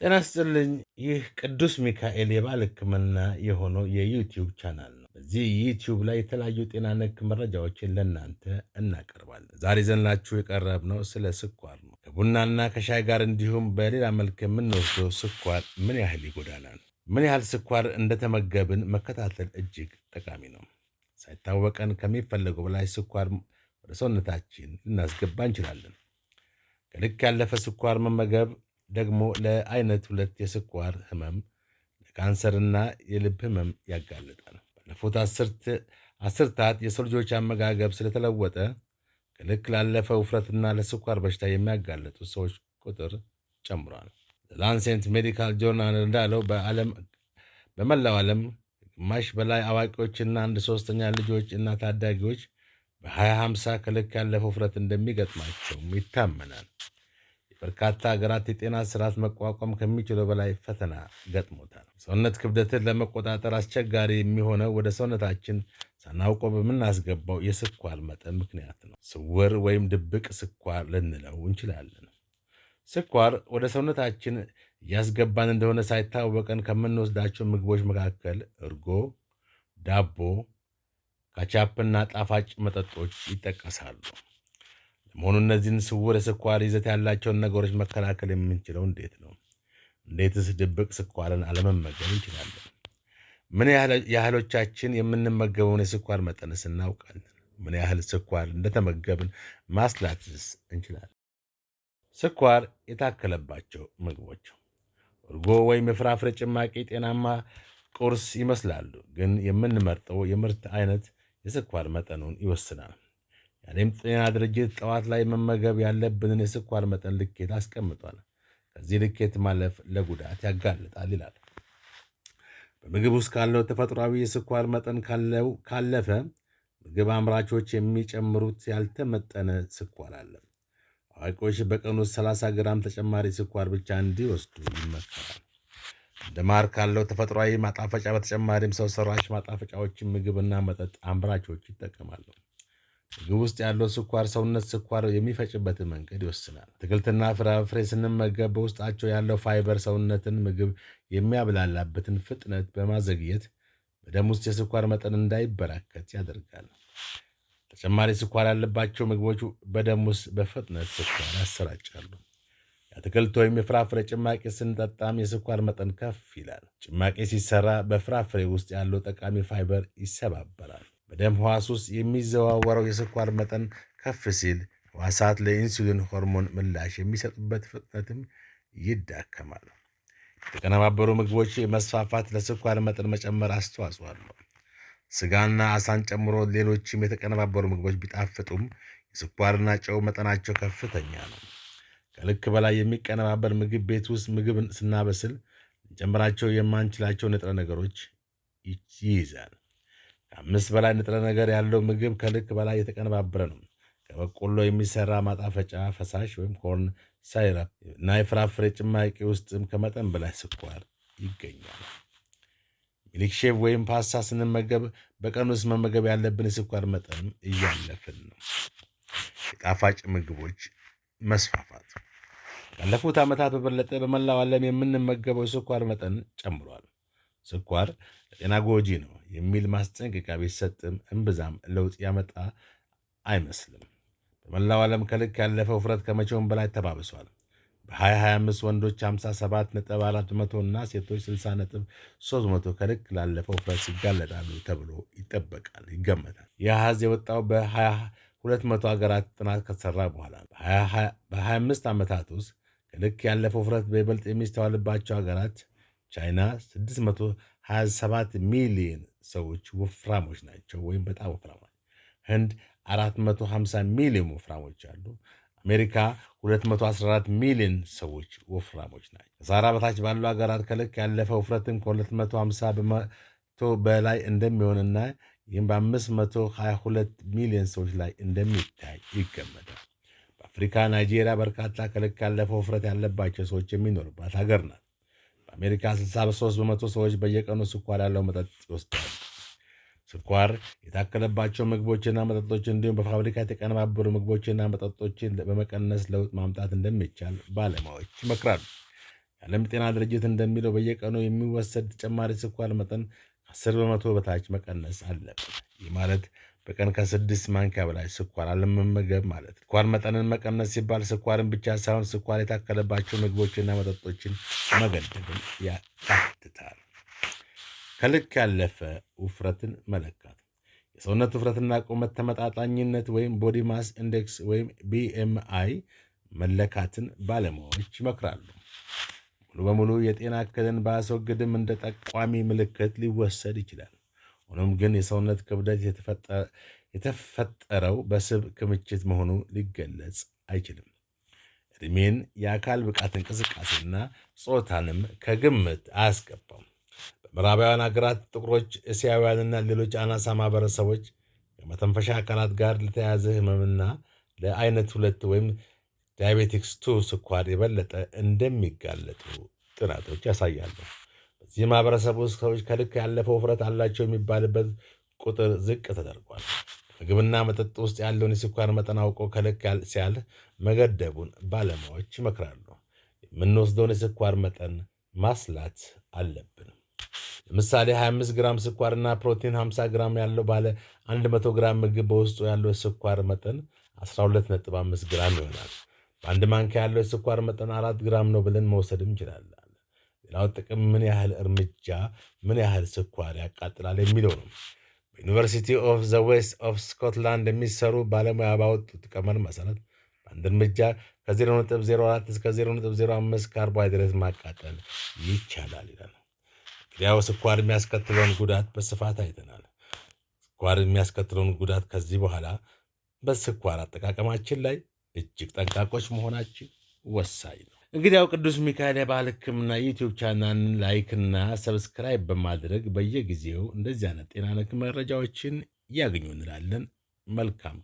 ጤና ይስጥልኝ። ይህ ቅዱስ ሚካኤል የባህል ሕክምና የሆነው የዩቲዩብ ቻናል ነው። በዚህ ዩቲዩብ ላይ የተለያዩ ጤና ነክ መረጃዎችን ለእናንተ እናቀርባለን። ዛሬ ይዘንላችሁ የቀረብነው ስለ ስኳር ነው። ከቡናና ከሻይ ጋር እንዲሁም በሌላ መልክ የምንወስደው ስኳር ምን ያህል ይጎዳናል? ምን ያህል ስኳር እንደተመገብን መከታተል እጅግ ጠቃሚ ነው። ሳይታወቀን ከሚፈለገው በላይ ስኳር ወደ ሰውነታችን ልናስገባ እንችላለን። ከልክ ያለፈ ስኳር መመገብ ደግሞ ለአይነት 2 የስኳር ህመም፣ ለካንሰርና የልብ ህመም ያጋልጣል። ባለፉት አስርታት የሰው ልጆች አመጋገብ ስለተለወጠ ከልክ ላለፈ ውፍረትና ለስኳር በሽታ የሚያጋልጡ ሰዎች ቁጥር ጨምሯል። ላንሴት ሜዲካል ጆርናል እንዳለው በመላው ዓለም ግማሽ በላይ አዋቂዎችና 1/3 ልጆች እና ታዳጊዎች በ2050 ከልክ ያለፈ ውፍረት እንደሚገጥማቸውም ይታመናል። በርካታ ሀገራት የጤና ስርዓት መቋቋም ከሚችለው በላይ ፈተና ገጥሞታል። ሰውነት ክብደትን ለመቆጣጠር አስቸጋሪ የሚሆነው ወደ ሰውነታችን ሳናውቀው በምናስገባው የስኳር መጠን ምክንያት ነው። ስውር ወይም ድብቅ ስኳር ልንለው እንችላለን። ስኳር ወደ ሰውነታችን እያስገባን እንደሆነ ሳይታወቀን ከምንወስዳቸው ምግቦች መካከል እርጎ፣ ዳቦ፣ ካቻፕና ጣፋጭ መጠጦች ይጠቀሳሉ። ለመሆኑ እነዚህን ስውር የስኳር ይዘት ያላቸውን ነገሮች መከላከል የምንችለው እንዴት ነው? እንዴትስ ድብቅ ስኳርን አለመመገብ እንችላለን? ምን ያህሎቻችን የምንመገበውን የስኳር መጠንስ እናውቃለን? ምን ያህል ስኳር እንደተመገብን ማስላትስ እንችላለን? ስኳር የታከለባቸው ምግቦች እርጎ ወይም የፍራፍሬ ጭማቂ ጤናማ ቁርስ ይመስላሉ፣ ግን የምንመርጠው የምርት አይነት የስኳር መጠኑን ይወስናል። የዓለም ጤና ድርጅት ጠዋት ላይ መመገብ ያለብንን የስኳር መጠን ልኬት አስቀምጧል። ከዚህ ልኬት ማለፍ ለጉዳት ያጋልጣል ይላል። በምግብ ውስጥ ካለው ተፈጥሯዊ የስኳር መጠን ካለፈ ምግብ አምራቾች የሚጨምሩት ያልተመጠነ ስኳር አለ። አዋቂዎች በቀን ውስጥ 30 ግራም ተጨማሪ ስኳር ብቻ እንዲወስዱ ይመከራል። እንደ ማር ካለው ተፈጥሯዊ ማጣፈጫ በተጨማሪም ሰው ሰራሽ ማጣፈጫዎችን ምግብና መጠጥ አምራቾች ይጠቀማሉ። ምግብ ውስጥ ያለው ስኳር ሰውነት ስኳር የሚፈጭበትን መንገድ ይወስናል። አትክልትና ፍራፍሬ ስንመገብ በውስጣቸው ያለው ፋይበር ሰውነትን ምግብ የሚያብላላበትን ፍጥነት በማዘግየት በደም ውስጥ የስኳር መጠን እንዳይበራከት ያደርጋል። ተጨማሪ ስኳር ያለባቸው ምግቦች በደም ውስጥ በፍጥነት ስኳር ያሰራጫሉ። የአትክልት ወይም የፍራፍሬ ጭማቂ ስንጠጣም የስኳር መጠን ከፍ ይላል። ጭማቂ ሲሰራ በፍራፍሬ ውስጥ ያለው ጠቃሚ ፋይበር ይሰባበራል። በደም ሕዋስ ውስጥ የሚዘዋወረው የስኳር መጠን ከፍ ሲል ሕዋሳት ለኢንሱሊን ሆርሞን ምላሽ የሚሰጡበት ፍጥነትም ይዳከማል። የተቀነባበሩ ምግቦች መስፋፋት ለስኳር መጠን መጨመር አስተዋጽኦ አለው። ስጋና አሳን ጨምሮ ሌሎችም የተቀነባበሩ ምግቦች ቢጣፍጡም የስኳርና ጨው መጠናቸው ከፍተኛ ነው። ከልክ በላይ የሚቀነባበር ምግብ ቤት ውስጥ ምግብ ስናበስል ልንጨምራቸው የማንችላቸው ንጥረ ነገሮች ይይዛል። ከ5 በላይ ንጥረ ነገር ያለው ምግብ ከልክ በላይ የተቀነባበረ ነው። ከበቆሎ የሚሰራ ማጣፈጫ ፈሳሽ ወይም ኮርን ሳይራፕ እና የፍራፍሬ ጭማቂ ውስጥም ከመጠን በላይ ስኳር ይገኛል። ሚልክሼክ ወይም ፓስታ ስንመገብ በቀን ውስጥ መመገብ ያለብን የስኳር መጠን እያለፍን ነው። የጣፋጭ ምግቦች መስፋፋት ካለፉት ዓመታት በበለጠ በመላው ዓለም የምንመገበው የስኳር መጠን ጨምሯል። ስኳር ለጤና ጎጂ ነው የሚል ማስጠንቀቂያ ቢሰጥም እምብዛም ለውጥ ያመጣ አይመስልም። በመላው ዓለም ከልክ ያለፈ ውፍረት ከመቼውም በላይ ተባብሷል። በ2025 ወንዶች 57.4% እና ሴቶች 60.3% ከልክ ላለፈው ውፍረት ይጋለጣሉ ተብሎ ይገመታል። ይህ አሃዝ የወጣው በ200 ሀገራት ጥናት ከተሰራ በኋላ በ25 ዓመታት ውስጥ ከልክ ያለፈው ውፍረት በይበልጥ የሚስተዋልባቸው ሀገራት ቻይና 627 ሚሊዮን ሰዎች ወፍራሞች ናቸው ወይም በጣም ወፍራሞች። ህንድ 450 ሚሊዮን ወፍራሞች አሉ። አሜሪካ 214 ሚሊዮን ሰዎች ወፍራሞች ናቸው። ከሳህራ በታች ባሉ ሀገራት ከልክ ያለፈ ውፍረትን ከ250 በመቶ በላይ እንደሚሆንና ይህም በ522 ሚሊዮን ሰዎች ላይ እንደሚታይ ይገመታል። በአፍሪካ ናይጄሪያ በርካታ ከልክ ያለፈ ውፍረት ያለባቸው ሰዎች የሚኖርባት ሀገር ናት። በአሜሪካ 63% ሰዎች በየቀኑ ስኳር ያለው መጠጥ ይወስዳሉ። ስኳር የታከለባቸው ምግቦችና መጠጦች እንዲሁም በፋብሪካ የተቀነባበሩ ምግቦችና መጠጦችን በመቀነስ ለውጥ ማምጣት እንደሚቻል ባለሙያዎች ይመክራሉ። የዓለም ጤና ድርጅት እንደሚለው በየቀኑ የሚወሰድ ተጨማሪ ስኳር መጠን 10 በመቶ በታች መቀነስ አለበት። ይህ ማለት በቀን ከ6 ማንኪያ በላይ ስኳር አለመመገብ ማለት። ስኳር መጠንን መቀነስ ሲባል ስኳርን ብቻ ሳይሆን ስኳር የታከለባቸው ምግቦችና መጠጦችን መገደብን ያካትታል። ከልክ ያለፈ ውፍረትን መለካት። የሰውነት ውፍረትና ቁመት ተመጣጣኝነት ወይም ቦዲ ማስ ኢንዴክስ ወይም BMI መለካትን ባለሙያዎች ይመክራሉ። ሙሉ በሙሉ የጤና እክልን ባያስወግድም እንደ ጠቋሚ ምልክት ሊወሰድ ይችላል። ሆኖም ግን የሰውነት ክብደት የተፈጠረው በስብ ክምችት መሆኑ ሊገለጽ አይችልም። ዕድሜን፣ የአካል ብቃት እንቅስቃሴና ጾታንም ከግምት አያስገባም። በምዕራባውያን ሀገራት ጥቁሮች፣ እስያውያንና ሌሎች አናሳ ማህበረሰቦች ከመተንፈሻ አካላት ጋር ለተያያዘ ህመምና ለአይነት 2 ወይም ዳያቤቲክስ 2 ስኳር የበለጠ እንደሚጋለጡ ጥናቶች ያሳያሉ። በዚህ ማህበረሰብ ውስጥ ሰዎች ከልክ ያለፈ ውፍረት አላቸው የሚባልበት ቁጥር ዝቅ ተደርጓል። ምግብና መጠጥ ውስጥ ያለውን የስኳር መጠን አውቆ ከልክ ሲያልፍ መገደቡን ባለሙያዎች ይመክራሉ። የምንወስደውን የስኳር መጠን ማስላት አለብን። ለምሳሌ 25 ግራም ስኳርና ፕሮቲን 50 ግራም ያለው ባለ 100 ግራም ምግብ በውስጡ ያለው የስኳር መጠን 12.5 ግራም ይሆናል። በአንድ ማንኪያ ያለው የስኳር መጠን 4 ግራም ነው ብለን መውሰድም እንችላለን። ሌላው ጥቅም ምን ያህል እርምጃ ምን ያህል ስኳር ያቃጥላል የሚለው ነው። በዩኒቨርሲቲ ኦፍ ዘ ዌስት ኦፍ ስኮትላንድ የሚሰሩ ባለሙያ ባወጡት ቀመር መሰረት በአንድ እርምጃ ከ0.04 እስከ 0.05 ካርቦሃይድሬት ማቃጠል ይቻላል ይላል። እንግዲያው ስኳር የሚያስከትለውን ጉዳት በስፋት አይተናል። ስኳር የሚያስከትለውን ጉዳት ከዚህ በኋላ በስኳር አጠቃቀማችን ላይ እጅግ ጠንቃቆች መሆናችን ወሳኝ ነው። እንግዲያው ቅዱስ ሚካኤል የባህል ሕክምና ዩቲዩብ ቻናል ላይክና ሰብስክራይብ በማድረግ በየጊዜው እንደዚህ አይነት ጤና ነክ መረጃዎችን ያገኙ እንላለን። መልካም